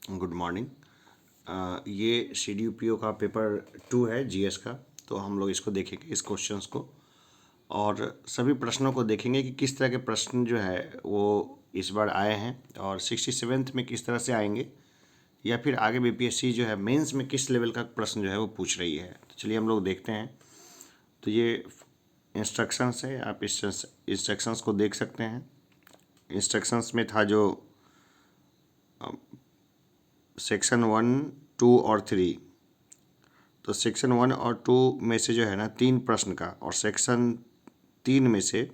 Good morning. ये CDPO का paper 2 है जीएस का। तो हम लोग इसको देखेंगे, इस क्वेश्चंस को, और सभी प्रश्नों को देखेंगे कि किस तरह के प्रश्न जो है वो इस बार आए हैं और 67th में किस तरह से आएंगे, या फिर आगे BPSC जो है मेंस में किस लेवल का प्रश्न जो है वो पूछ रही है। तो चलिए हम लोग देखते हैं। तो ये इंस्ट्रक्शंस है, आप इस इंस्ट्रक्शंस को देख सकते हैं। इंस्ट्रक्शंस में था जो सेक्शन 1, 2 और 3। तो सेक्शन 1 और 2 में से जो है ना 3 प्रश्न का, और सेक्शन 3 में से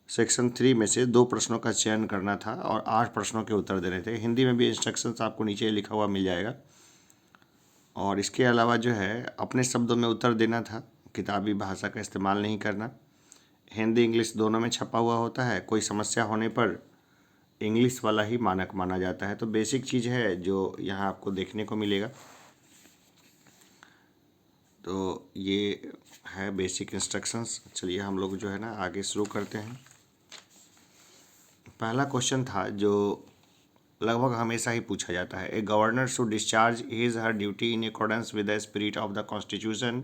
सेक्शन 3 में से 2 प्रश्नों का चयन करना था और 8 प्रश्नों के उत्तर देने थे। हिंदी में भी इंस्ट्रक्शंस आपको नीचे लिखा हुआ मिल जाएगा। और इसके अलावा जो है अपने शब्दों में उत्तर देना था, किताबी भाषा का इस्तेमाल नहीं करना। हिंदी इंग्लिश दोनों में छपा हुआ होता है। कोई समस्या होने पर इंग्लिश वाला ही मानक माना जाता है। तो बेसिक चीज़ है जो यहाँ आपको देखने को मिलेगा। तो ये है बेसिक इंस्ट्रक्शंस। चलिए हम लोग जो है ना आगे शुरू करते हैं। पहला क्वेश्चन था जो लगभग हमेशा ही पूछा जाता है। A governor should discharge his her duty in accordance with the spirit of the constitution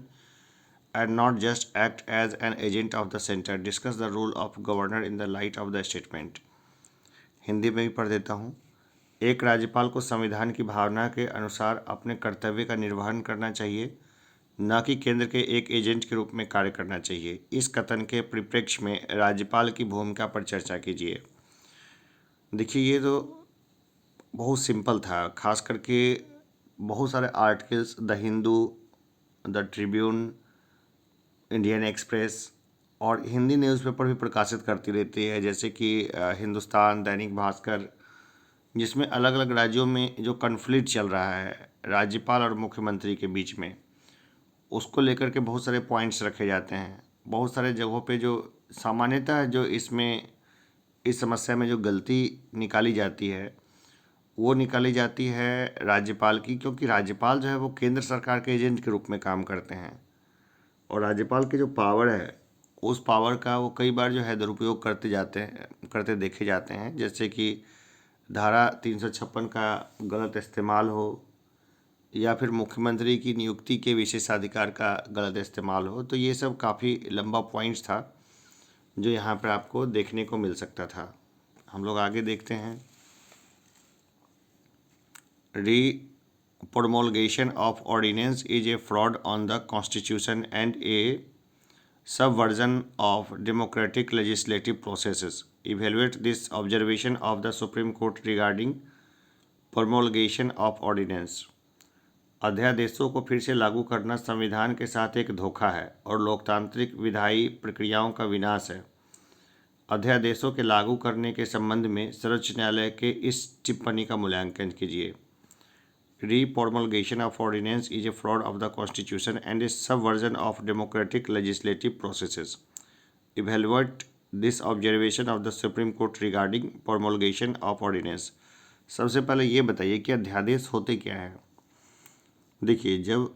and not just act as an agent of the centre. Discuss the role of governor in the light of the statement. Hindi में भी पढ़ देता हूँ। एक राज्यपाल को संविधान की भावना के अनुसार अपने कर्तव्य का निर्वहन करना चाहिए, न कि केंद्र के एक एजेंट के रूप में कार्य करना चाहिए। इस कथन के परिप्रेक्ष्य में राज्यपाल की भूमिका पर चर्चा कीजिए। देखिए, ये तो बहुत सिंपल था। खास करके बहुत सारे articles the Hindu, the Tribune, Indian express और हिंदी न्यूज़पेपर भी प्रकाशित करती रहती है, जैसे कि हिंदुस्तान, दैनिक भास्कर, जिसमें अलग अलग राज्यों में जो कन्फ्लिक्ट चल रहा है राज्यपाल और मुख्यमंत्री के बीच में, उसको लेकर के बहुत सारे पॉइंट्स रखे जाते हैं। बहुत सारे जगहों पे जो सामान्यतः जो इसमें इस समस्या में जो गलती निकाली जाती है वो निकाली जाती है राज्यपाल की, क्योंकि राज्यपाल जो है वो केंद्र सरकार के एजेंट के रूप में काम करते हैं। और राज्यपाल की जो पावर है उस पावर का वो कई बार जो है दुरुपयोग करते देखे जाते हैं। जैसे कि धारा 356 का गलत इस्तेमाल हो, या फिर मुख्यमंत्री की नियुक्ति के विशेषाधिकार का गलत इस्तेमाल हो। तो ये सब काफ़ी लंबा पॉइंट्स था जो यहाँ पर आपको देखने को मिल सकता था। हम लोग आगे देखते हैं। Promulgation of ordinance is a fraud on the constitution and a subversion of democratic legislative processes. Evaluate this observation of the Supreme Court regarding promulgation of ordinance. अध्यादेशों को फिर से लागू करना संविधान के साथ एक धोखा है और लोकतांत्रिक विधायी प्रक्रियाओं का विनाश है। अध्यादेशों के लागू करने के संबंध में सर्वोच्च न्यायालय के इस टिप्पणी का मूल्यांकन कीजिए। Reformulation of ordinance is a fraud of the Constitution and a subversion of democratic legislative processes. Evaluate this observation of the Supreme Court regarding promulgation of ordinance. सबसे पहले ये बताइए कि अध्यादेश होते क्या हैं। देखिए, जब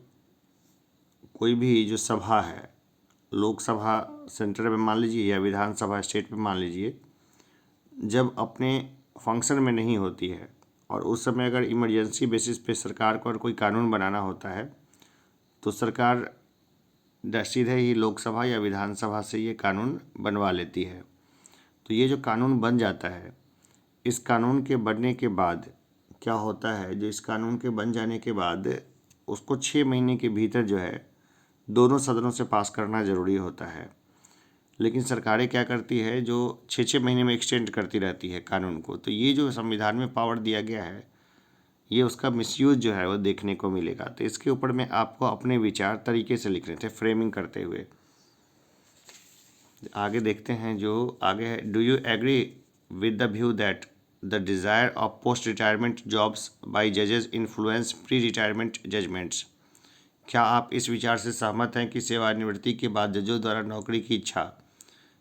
कोई भी जो सभा है, लोकसभा सेंटर में मान लीजिए या विधानसभा स्टेट में मान लीजिए, जब अपने फंक्शन में नहीं होती है और उस समय अगर इमरजेंसी बेसिस पे सरकार को अगर कोई कानून बनाना होता है तो सरकार सीधे ही लोकसभा या विधानसभा से ये कानून बनवा लेती है। तो ये जो कानून बन जाता है, इस कानून के बनने के बाद क्या होता है, जो इस कानून के बन जाने के बाद उसको 6 महीने के भीतर जो है दोनों सदनों से पास करना ज़रूरी होता है। लेकिन सरकारें क्या करती है, जो 6-6 महीने में एक्सटेंड करती रहती है कानून को। तो ये जो संविधान में पावर दिया गया है, ये उसका मिसयूज जो है वो देखने को मिलेगा। तो इसके ऊपर में आपको अपने विचार तरीके से लिखने थे, फ्रेमिंग करते हुए। आगे देखते हैं जो आगे है। Do you agree with the view that the desire of post retirement jobs by जजेस इन्फ्लुएंस प्री रिटायरमेंट जजमेंट्स। क्या आप इस विचार से सहमत हैं कि सेवानिवृत्ति के बाद जजों द्वारा नौकरी की इच्छा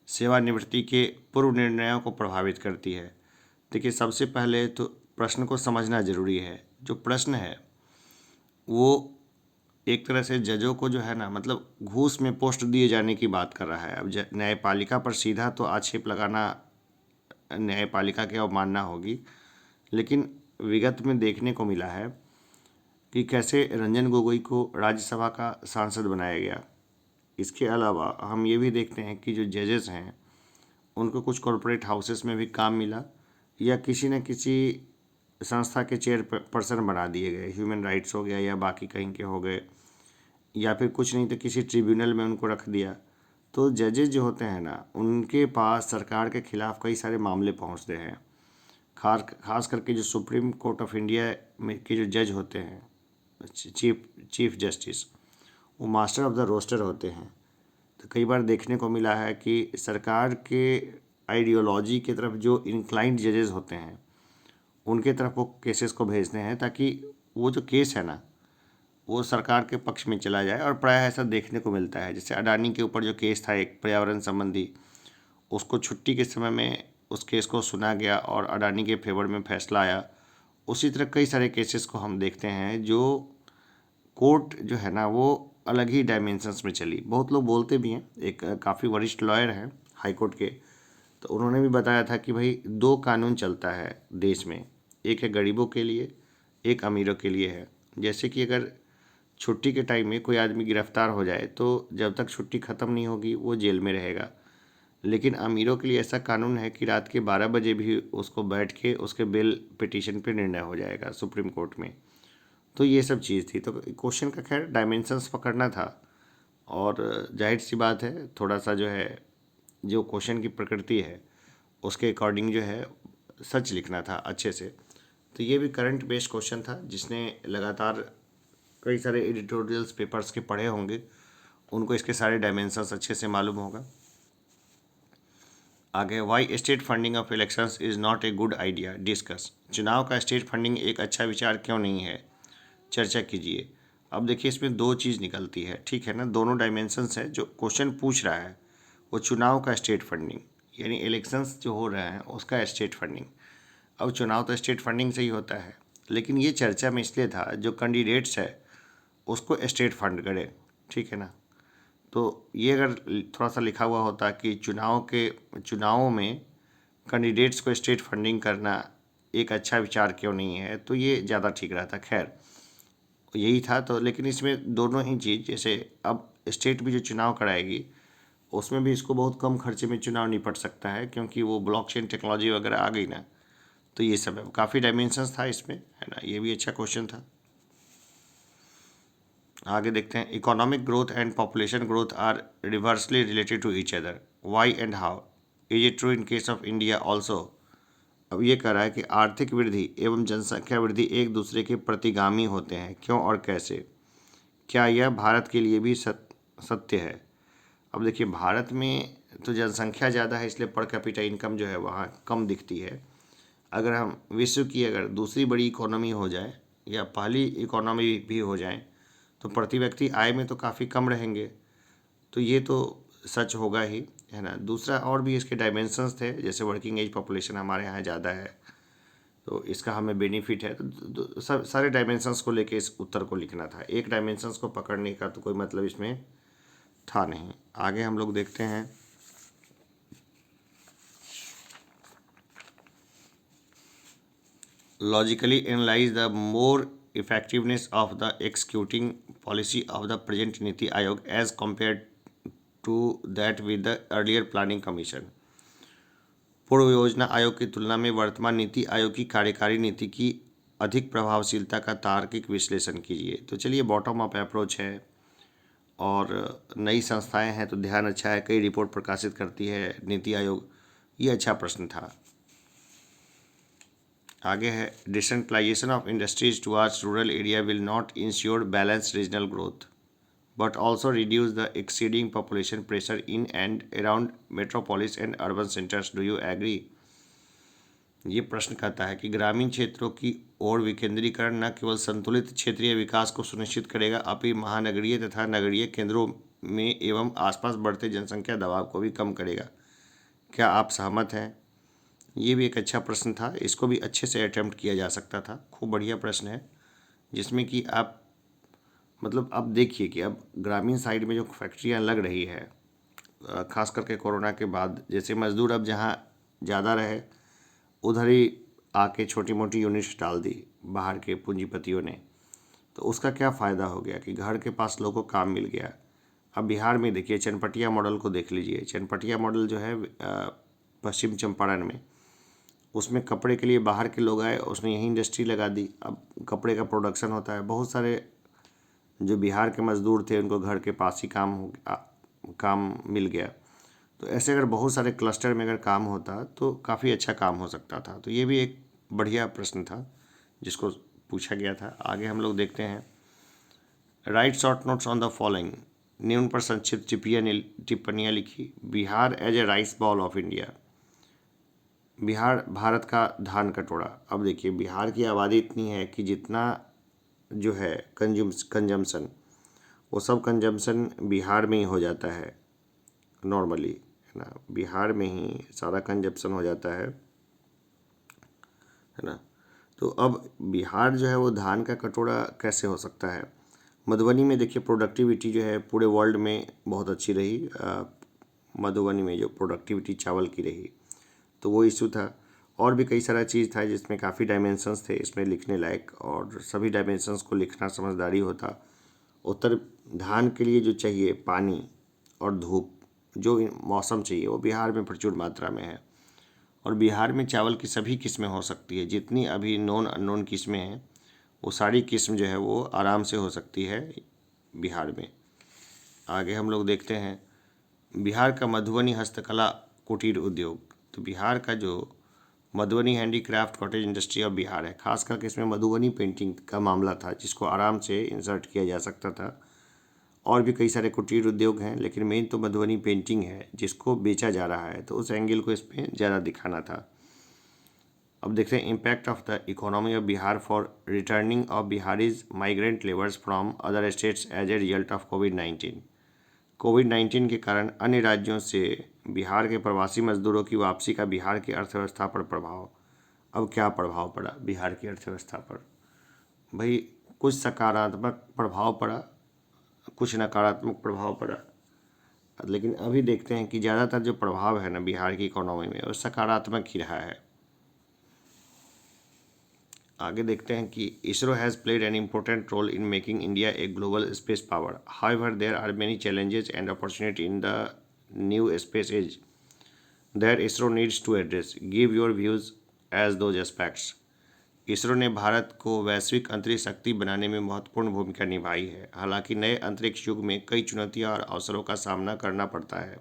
सेवानिवृत्ति के पूर्व निर्णयों को प्रभावित करती है। देखिए, सबसे पहले तो प्रश्न को समझना जरूरी है। जो प्रश्न है वो एक तरह से जजों को जो है ना, मतलब घूस में पोस्ट दिए जाने की बात कर रहा है। अब न्यायपालिका पर सीधा तो आक्षेप लगाना न्यायपालिका की अवमानना होगी, लेकिन विगत में देखने को मिला है कि कैसे रंजन गोगोई को राज्यसभा का सांसद बनाया गया। इसके अलावा हम ये भी देखते हैं कि जो जजेस हैं उनको कुछ कॉरपोरेट हाउसेस में भी काम मिला या किसी न किसी संस्था के चेयर पर्सन बना दिए गए, ह्यूमन राइट्स हो गया या बाकी कहीं के हो गए, या फिर कुछ नहीं तो किसी ट्रिब्यूनल में उनको रख दिया। तो जजेस जो होते हैं ना, उनके पास सरकार के खिलाफ कई सारे मामले पहुंचते हैं। खास करके जो सुप्रीम कोर्ट ऑफ इंडिया में के जो जज होते हैं, चीफ जस्टिस, वो मास्टर ऑफ द रोस्टर होते हैं। तो कई बार देखने को मिला है कि सरकार के आइडियोलॉजी की तरफ जो इंक्लाइंड जजेस होते हैं उनके तरफ वो केसेस को भेजते हैं ताकि वो जो केस है ना वो सरकार के पक्ष में चला जाए। और प्रायः ऐसा देखने को मिलता है। जैसे अडानी के ऊपर जो केस था एक पर्यावरण संबंधी, उसको छुट्टी के समय में उस केस को सुना गया और अडानी के फेवर में फैसला आया। उसी तरह कई सारे केसेस को हम देखते हैं जो कोर्ट जो है ना वो अलग ही डायमेंशंस में चली। बहुत लोग बोलते भी हैं, एक काफ़ी वरिष्ठ लॉयर हैं हाई कोर्ट के, तो उन्होंने भी बताया था कि भाई दो कानून चलता है देश में, एक है गरीबों के लिए, एक अमीरों के लिए है। जैसे कि अगर छुट्टी के टाइम में कोई आदमी गिरफ्तार हो जाए तो जब तक छुट्टी ख़त्म नहीं होगी वो जेल में रहेगा, लेकिन अमीरों के लिए ऐसा कानून है कि रात के 12 बजे भी उसको बैठ के उसके बेल पिटीशन पे निर्णय हो जाएगा सुप्रीम कोर्ट में। तो ये सब चीज़ थी। तो क्वेश्चन का खैर डायमेंशंस पकड़ना था और जाहिर सी बात है थोड़ा सा जो है जो क्वेश्चन की प्रकृति है उसके अकॉर्डिंग जो है सच लिखना था अच्छे से। तो ये भी करंट बेस्ड क्वेश्चन था जिसने लगातार कई सारे एडिटोरियल्स पेपर्स के पढ़े होंगे, उनको इसके सारे डायमेंशंस अच्छे से मालूम होगा। आगे, why state funding of elections is not a good idea, discuss. चुनाव का स्टेट फंडिंग एक अच्छा विचार क्यों नहीं है, चर्चा कीजिए। अब देखिए इसमें दो चीज़ निकलती है, ठीक है ना, दोनों डायमेंशंस है। जो क्वेश्चन पूछ रहा है वो चुनाव का स्टेट फंडिंग यानी इलेक्शंस जो हो रहे हैं उसका स्टेट फंडिंग। अब चुनाव तो स्टेट फंडिंग से ही होता है, लेकिन ये चर्चा में इसलिए था जो कैंडिडेट्स है उसको स्टेट फंड करे, ठीक है ना। तो ये अगर थोड़ा सा लिखा हुआ होता कि चुनावों में कैंडिडेट्स को स्टेट फंडिंग करना एक अच्छा विचार क्यों नहीं है, तो ये ज़्यादा ठीक रहता। खैर यही था। तो लेकिन इसमें दोनों ही चीज़, जैसे अब स्टेट भी जो चुनाव कराएगी उसमें भी इसको बहुत कम खर्चे में चुनाव निपट सकता है क्योंकि वो ब्लॉकचेन टेक्नोलॉजी वगैरह आ गई ना। तो ये सब है, काफ़ी डायमेंशंस था इसमें, है ना। ये भी अच्छा क्वेश्चन था। आगे देखते हैं, economic growth and population growth are reversely related to each other, why and how, is it true in case of India also. अब ये कह रहा है कि आर्थिक वृद्धि एवं जनसंख्या वृद्धि एक दूसरे के प्रतिगामी होते हैं, क्यों और कैसे, क्या यह भारत के लिए भी सत्य है। अब देखिए भारत में तो जनसंख्या ज़्यादा है इसलिए पर कैपिटा इनकम जो है वहाँ कम दिखती है। अगर हम विश्व की अगर दूसरी बड़ी इकोनॉमी हो जाए या पहली इकोनॉमी भी हो जाए तो प्रति व्यक्ति आय में तो काफ़ी कम रहेंगे। तो ये तो सच होगा ही, है ना। दूसरा और भी इसके डायमेंशंस थे, जैसे वर्किंग एज पॉपुलेशन हमारे यहाँ ज़्यादा है तो इसका हमें बेनिफिट है। तो सब सारे डायमेंशंस को लेके इस उत्तर को लिखना था, एक डायमेंशंस को पकड़ने का तो कोई मतलब इसमें था नहीं। आगे हम लोग देखते हैं, logically analyse the more effectiveness of the executing policy of the present NITI Aayog as compare to that with the earlier planning commission. पूर्व योजना आयोग की तुलना में वर्तमान नीति आयोग की कार्यकारी नीति की अधिक प्रभावशीलता का तार्किक विश्लेषण कीजिए। तो चलिए, बॉटम अप अप्रोच है और नई संस्थाएं हैं तो ध्यान अच्छा है, कई रिपोर्ट प्रकाशित करती है नीति आयोग, ये अच्छा प्रश्न था। आगे है, decentralisation of industries towards rural area will not ensure balanced regional growth but also reduce the exceeding population pressure in and around metropolis and urban centers. Do you agree? ये प्रश्न कहता है कि ग्रामीण क्षेत्रों की ओर विकेंद्रीकरण न केवल संतुलित क्षेत्रीय विकास को सुनिश्चित करेगा अपितु महानगरीय तथा नगरीय केंद्रों में एवं आसपास बढ़ते जनसंख्या दबाव को भी कम करेगा। क्या आप सहमत हैं? ये भी एक अच्छा प्रश्न था, इसको भी अच्छे से अटेम्प्ट किया जा सकता था। खूब बढ़िया प्रश्न है जिसमें कि आप मतलब अब देखिए कि अब ग्रामीण साइड में जो फैक्ट्रियां लग रही है खास करके कोरोना के बाद, जैसे मज़दूर अब जहाँ ज़्यादा रहे उधर ही आके छोटी मोटी यूनिट्स डाल दी बाहर के पूंजीपतियों ने, तो उसका क्या फ़ायदा हो गया कि घर के पास लोगों को काम मिल गया। अब बिहार में देखिए, चनपटिया मॉडल को देख लीजिए। चनपटिया मॉडल जो है पश्चिम चंपारण में, उसमें कपड़े के लिए बाहर के लोग आए, उसने यही इंडस्ट्री लगा दी। अब कपड़े का प्रोडक्शन होता है, बहुत सारे जो बिहार के मज़दूर थे उनको घर के पास ही काम मिल गया। तो ऐसे अगर बहुत सारे क्लस्टर में अगर काम होता तो काफ़ी अच्छा काम हो सकता था। तो ये भी एक बढ़िया प्रश्न था जिसको पूछा गया था। आगे हम लोग देखते हैं, write short notes on the following. निम्न पर संक्षिप्त टिप्पणियाँ लिखी। Bihar as a rice bowl of India. Bihar Bharat का धान कटोरा। अब देखिए, बिहार की आबादी इतनी है कि जितना जो है कंजम्पशन, वो सब कंजम्पशन बिहार में ही हो जाता है नॉर्मली, है ना। बिहार में ही सारा कंजम्पशन हो जाता है ना। तो अब बिहार जो है वो धान का कटोरा कैसे हो सकता है। मधुबनी में देखिए, प्रोडक्टिविटी जो है पूरे वर्ल्ड में बहुत अच्छी रही। मधुबनी में जो प्रोडक्टिविटी चावल की रही, तो वो इशू था। और भी कई सारा चीज़ था जिसमें काफ़ी डायमेंशंस थे इसमें लिखने लायक, और सभी डायमेंशंस को लिखना समझदारी होता। उत्तर धान के लिए जो चाहिए पानी और धूप, जो मौसम चाहिए, वो बिहार में प्रचुर मात्रा में है। और बिहार में चावल की सभी किस्में हो सकती है। जितनी अभी नॉन अननोन किस्में हैं, वो सारी किस्म जो है वो आराम से हो सकती है बिहार में। आगे हम लोग देखते हैं, बिहार का मधुबनी हस्तकला कुटीर उद्योग। तो बिहार का जो Madhubani handicraft cottage industry of Bihar है, खास करके इसमें मधुबनी पेंटिंग का मामला था जिसको आराम से इंसर्ट किया जा सकता था। और भी कई सारे कुटीर उद्योग हैं, लेकिन मेन तो मधुबनी पेंटिंग है जिसको बेचा जा रहा है, तो उस एंगल को इसमें ज़्यादा दिखाना था। अब देखते हैं, impact of the economy of Bihar for returning of Bihari's migrant labours from other states as a result of कोविड-19। कोविड-19 के कारण अन्य राज्यों से बिहार के प्रवासी मजदूरों की वापसी का बिहार की अर्थव्यवस्था पर प्रभाव। अब क्या प्रभाव पड़ा बिहार की अर्थव्यवस्था पर? भाई, कुछ सकारात्मक प्रभाव पड़ा, कुछ नकारात्मक प्रभाव पड़ा, लेकिन अभी देखते हैं कि ज़्यादातर जो प्रभाव है ना बिहार की इकोनॉमी में, वो सकारात्मक ही रहा है। आगे देखते हैं कि ISRO has played an important role in making India a global space power. However there are many challenges and opportunity in the new space age that ISRO needs to address. Give your views as those aspects. ISRO ने भारत को वैश्विक अंतरिक्ष शक्ति बनाने में महत्वपूर्ण भूमिका निभाई है। हालांकि नए अंतरिक्ष युग में कई चुनौतियां और अवसरों का सामना करना पड़ता है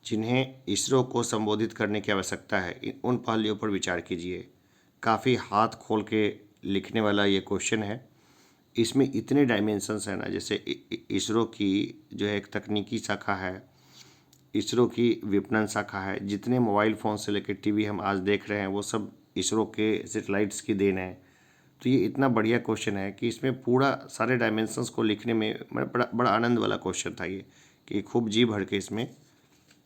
जिन्हें इसरो को संबोधित करने की आवश्यकता है। उन पहलुओं पर विचार कीजिए। काफ़ी हाथ खोल के लिखने वाला ये क्वेश्चन है। इसमें इतने डायमेंशंस हैं ना, जैसे इसरो की जो है एक तकनीकी शाखा है, इसरो की विपणन शाखा है। जितने मोबाइल फ़ोन से लेकर टीवी हम आज देख रहे हैं, वो सब इसरो के सैटेलाइट्स की देन है। तो ये इतना बढ़िया क्वेश्चन है कि इसमें पूरा सारे डायमेंशंस को लिखने में बड़ा बड़ा आनंद वाला क्वेश्चन था ये, कि खूब जी भर के इसमें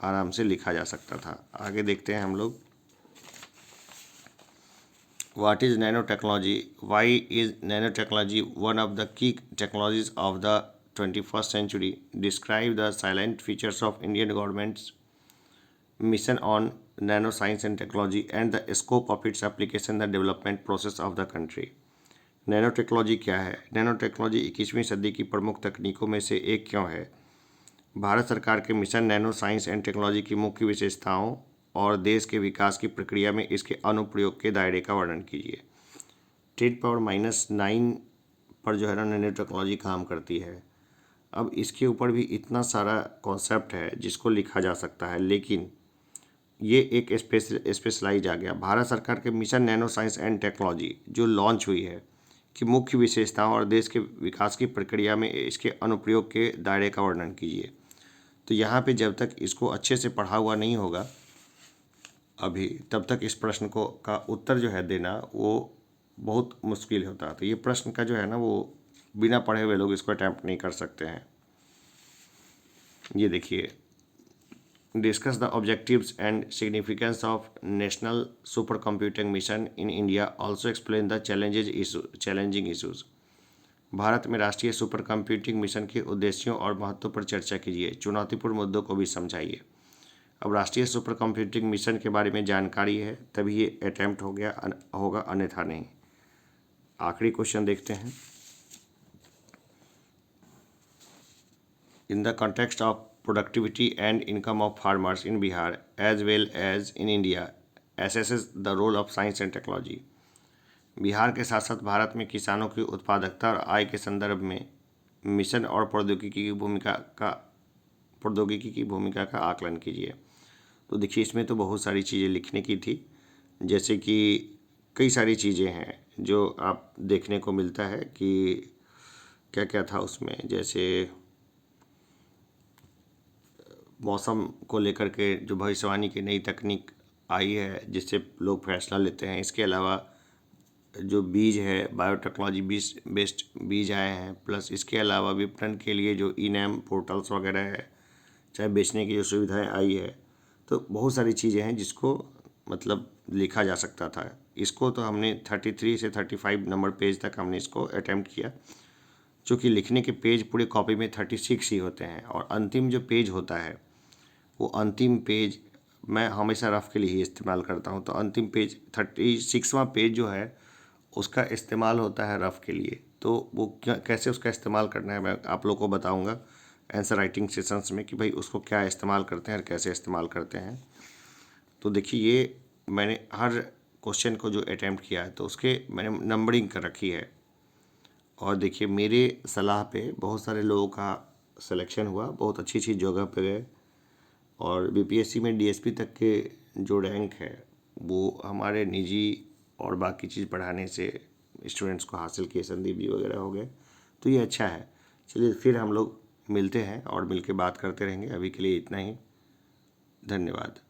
आराम से लिखा जा सकता था। आगे देखते हैं हम लोग, what is nanotechnology, why is nanotechnology one of the key technologies of the 21st century, describe the silent features of Indian government's mission on nano science and technology and the scope of its application, the development process of the country। Nano technology क्या है? Nano technology 21वीं सदी की प्रमुख तकनीकों में से एक क्यों है? भारत सरकार के mission nano science and technology की मुख्य विशेषताओं और देश के विकास की प्रक्रिया में इसके अनुप्रयोग के दायरे का वर्णन कीजिए। 10⁻⁹ पर जो है ना नैनो टेक्नोलॉजी काम करती है। अब इसके ऊपर भी इतना सारा कॉन्सेप्ट है जिसको लिखा जा सकता है, लेकिन ये एक स्पेशलाइज आ गया। भारत सरकार के mission nano science and technology जो लॉन्च हुई है कि मुख्य विशेषताओं और देश के विकास की प्रक्रिया में इसके अनुप्रयोग के दायरे का वर्णन कीजिए। तो यहाँ पे जब तक इसको अच्छे से पढ़ा हुआ नहीं होगा अभी, तब तक इस प्रश्न को का उत्तर जो है देना वो बहुत मुश्किल होता है। तो ये प्रश्न का जो है ना, वो बिना पढ़े हुए लोग इसको अटैम्प्ट नहीं कर सकते हैं। ये देखिए, discuss the objectives and significance of national super computing mission in India, also explain the challenging issues. Bharat में राष्ट्रीय सुपर कंप्यूटिंग मिशन के उद्देश्यों और महत्व पर चर्चा कीजिए। चुनौतीपूर्ण मुद्दों को भी समझाइए। अब राष्ट्रीय सुपर कंप्यूटिंग मिशन के बारे में जानकारी है तभी ये अटैम्प्ट हो गया होगा, अन्यथा नहीं। आखिरी क्वेश्चन देखते हैं। In the context of productivity and income of farmers in Bihar as well as in India assesses the role of science and technology। Bihar के साथ साथ भारत में किसानों की उत्पादकता और आय के संदर्भ में मिशन और प्रौद्योगिकी की भूमिका का आकलन कीजिए। तो देखिए, इसमें तो बहुत सारी चीज़ें लिखने की थी, जैसे कि कई सारी चीज़ें हैं जो आप देखने को मिलता है कि क्या क्या था उसमें, जैसे मौसम को लेकर के जो भविष्यवाणी की नई तकनीक आई है जिससे लोग फैसला लेते हैं। इसके अलावा जो बीज है, बायोटेक्नोलॉजी बेस्ड बीज आए हैं, प्लस इसके अलावा विपणन के लिए जो ई-नैम पोर्टल्स वगैरह है, चाहे बेचने की जो सुविधाएं आई है, तो बहुत सारी चीज़ें हैं जिसको मतलब लिखा जा सकता था। इसको तो हमने 33 से 35 नंबर पेज तक हमने इसको अटैम्प्ट किया, चूँकि लिखने के पेज पूरे कॉपी में 36 ही होते हैं और अंतिम जो पेज होता है वो अंतिम पेज मैं हमेशा रफ़ के लिए ही इस्तेमाल करता हूँ। तो अंतिम पेज 36वां पेज जो है उसका इस्तेमाल होता है रफ़ के लिए। तो वो कैसे उसका इस्तेमाल करना है मैं आप लोग को बताऊँगा आंसर राइटिंग सेशंस में कि भाई उसको क्या इस्तेमाल करते हैं और कैसे इस्तेमाल करते हैं। तो देखिए, ये मैंने हर क्वेश्चन को जो अटैम्प्ट किया है तो उसके मैंने नंबरिंग कर रखी है। और देखिए, मेरे सलाह पे बहुत सारे लोगों का सिलेक्शन हुआ, बहुत अच्छी अच्छी जगह पे गए और बीपीएससी में डीएसपी तक के जो रैंक है वो हमारे निजी और बाकी चीज़ पढ़ाने से स्टूडेंट्स को हासिल किए, संदीप जी वगैरह हो गए। तो ये अच्छा है। चलिए फिर हम लोग मिलते हैं और मिलके बात करते रहेंगे। अभी के लिए इतना ही। धन्यवाद।